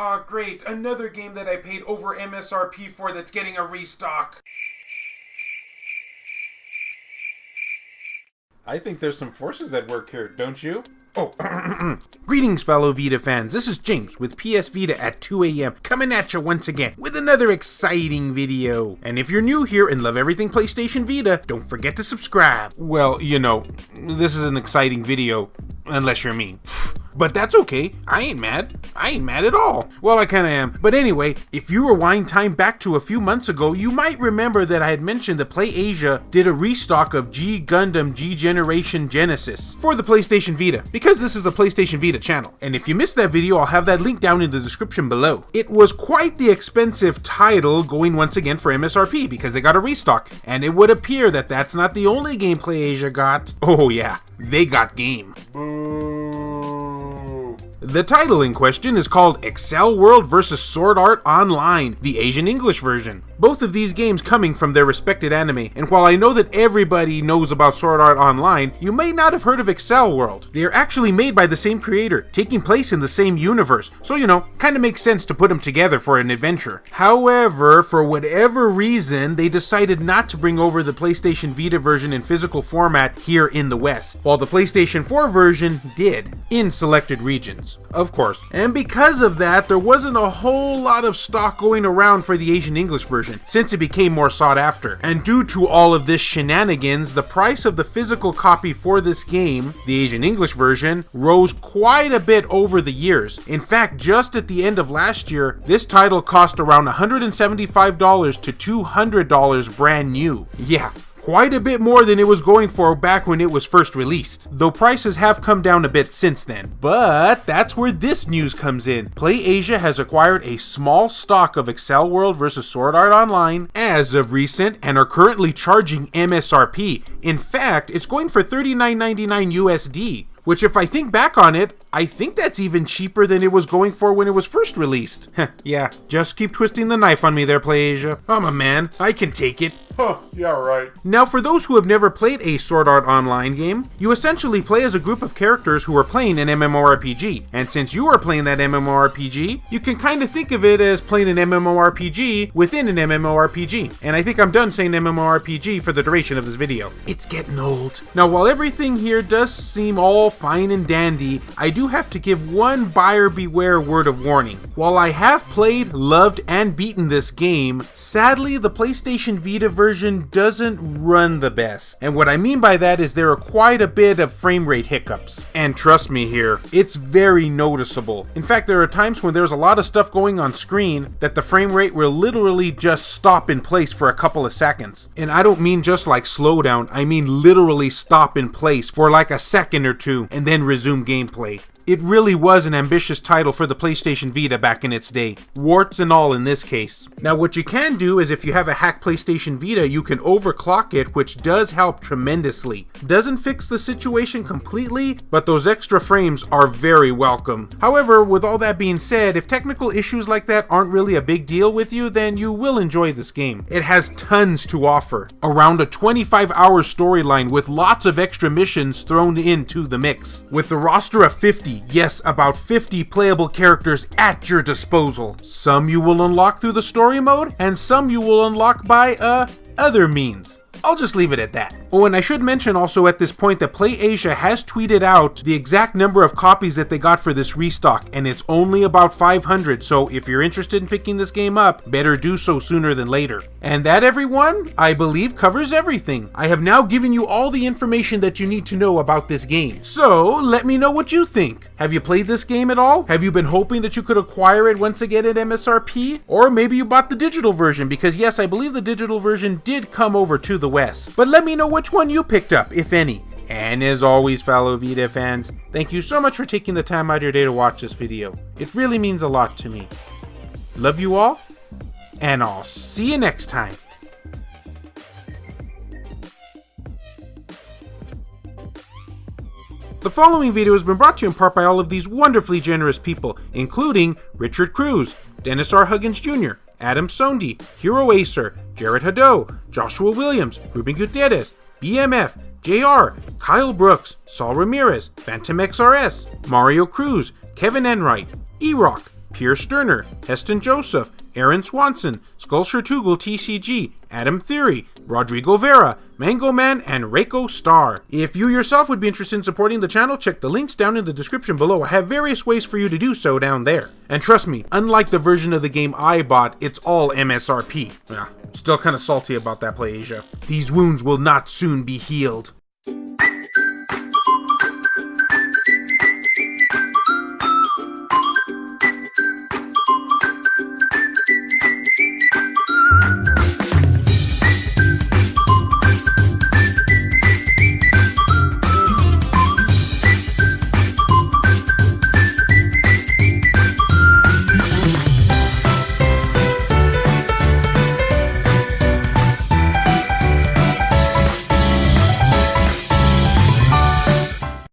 Aw, great. Another game that I paid over MSRP for that's getting a restock. I think there's some forces at work here, don't you? Oh, greetings fellow Vita fans, this is James with PS Vita at 2 AM, coming at you once again with another exciting video. And if you're new here and love everything PlayStation Vita, don't forget to subscribe. Well, you know, this is an exciting video, unless you're me. But that's okay, I ain't mad at all. Well, I kinda am. But anyway, if you rewind time back to a few months ago, you might remember that I had mentioned that PlayAsia did a restock of G Gundam G Generation Genesis for the PlayStation Vita, because this is a PlayStation Vita channel. And if you missed that video, I'll have that link down in the description below. It was quite the expensive title, going once again for MSRP, because they got a restock. And it would appear that that's not the only game PlayAsia got. Oh yeah, they got game. The title in question is called Accel World vs. Sword Art Online, the Asian English version. Both of these games coming from their respected anime, and while I know that everybody knows about Sword Art Online, you may not have heard of Accel World. They are actually made by the same creator, taking place in the same universe, so you know, kinda makes sense to put them together for an adventure. However, for whatever reason, they decided not to bring over the PlayStation Vita version in physical format here in the West, while the PlayStation 4 version did, in selected regions. Of course. And because of that, there wasn't a whole lot of stock going around for the Asian English version, since it became more sought after. And due to all of this shenanigans, the price of the physical copy for this game, the Asian English version, rose quite a bit over the years. In fact, just at the end of last year, this title cost around $175 to $200 brand new. Yeah. Quite a bit more than it was going for back when it was first released, though prices have come down a bit since then. But that's where this news comes in. PlayAsia has acquired a small stock of Accel World vs. Sword Art Online as of recent and are currently charging MSRP. In fact, it's going for $39.99 USD. Which, if I think back on it, I think that's even cheaper than it was going for when it was first released. Yeah, just keep twisting the knife on me there, PlayAsia. I'm a man, I can take it. Huh, yeah, right. Now, for those who have never played a Sword Art Online game, you essentially play as a group of characters who are playing an MMORPG. And since you are playing that MMORPG, you can kind of think of it as playing an MMORPG within an MMORPG. And I think I'm done saying MMORPG for the duration of this video. It's getting old. Now, while everything here does seem all fine and dandy, I do have to give one buyer beware word of warning. While I have played, loved, and beaten this game, sadly the PlayStation Vita version doesn't run the best. And what I mean by that is there are quite a bit of frame rate hiccups. And trust me here, it's very noticeable. In fact, there are times when there's a lot of stuff going on screen that the frame rate will literally just stop in place for a couple of seconds. And I don't mean just like slow down, I mean literally stop in place for like a second or two and then resume gameplay. It really was an ambitious title for the PlayStation Vita back in its day, warts and all in this case. Now what you can do is if you have a hacked PlayStation Vita, you can overclock it, which does help tremendously. Doesn't fix the situation completely, but those extra frames are very welcome. However, with all that being said, if technical issues like that aren't really a big deal with you, then you will enjoy this game. It has tons to offer, around a 25-hour storyline with lots of extra missions thrown into the mix. With the roster of 50, yes, about 50 playable characters at your disposal. Some you will unlock through the story mode, and some you will unlock by, other means. I'll just leave it at that. Oh, and I should mention also at this point that PlayAsia has tweeted out the exact number of copies that they got for this restock, and it's only about 500, so if you're interested in picking this game up, better do so sooner than later. And that, everyone, I believe covers everything. I have now given you all the information that you need to know about this game. So, let me know what you think. Have you played this game at all? Have you been hoping that you could acquire it once again at MSRP? Or maybe you bought the digital version, because yes, I believe the digital version did come over to the West. But let me know which one you picked up, if any. And as always, fellow Vita fans, thank you so much for taking the time out of your day to watch this video. It really means a lot to me. Love you all, and I'll see you next time. The following video has been brought to you in part by all of these wonderfully generous people, including Richard Cruz, Dennis R. Huggins Jr., Adam Sondi, Hero Acer, Jared Haddo, Joshua Williams, Ruben Gutierrez, BMF, JR, Kyle Brooks, Saul Ramirez, Phantom XRS, Mario Cruz, Kevin Enright, E-Rock, Pierre Sterner, Heston Joseph, Aaron Swanson, Sculpture Tugel TCG, Adam Theory, Rodrigo Vera, Mango Man, and Reiko Star. If you yourself would be interested in supporting the channel, check the links down in the description below. I have various ways for you to do so down there. And trust me, unlike the version of the game I bought, it's all MSRP. Yeah, still kinda salty about that, PlayAsia. These wounds will not soon be healed.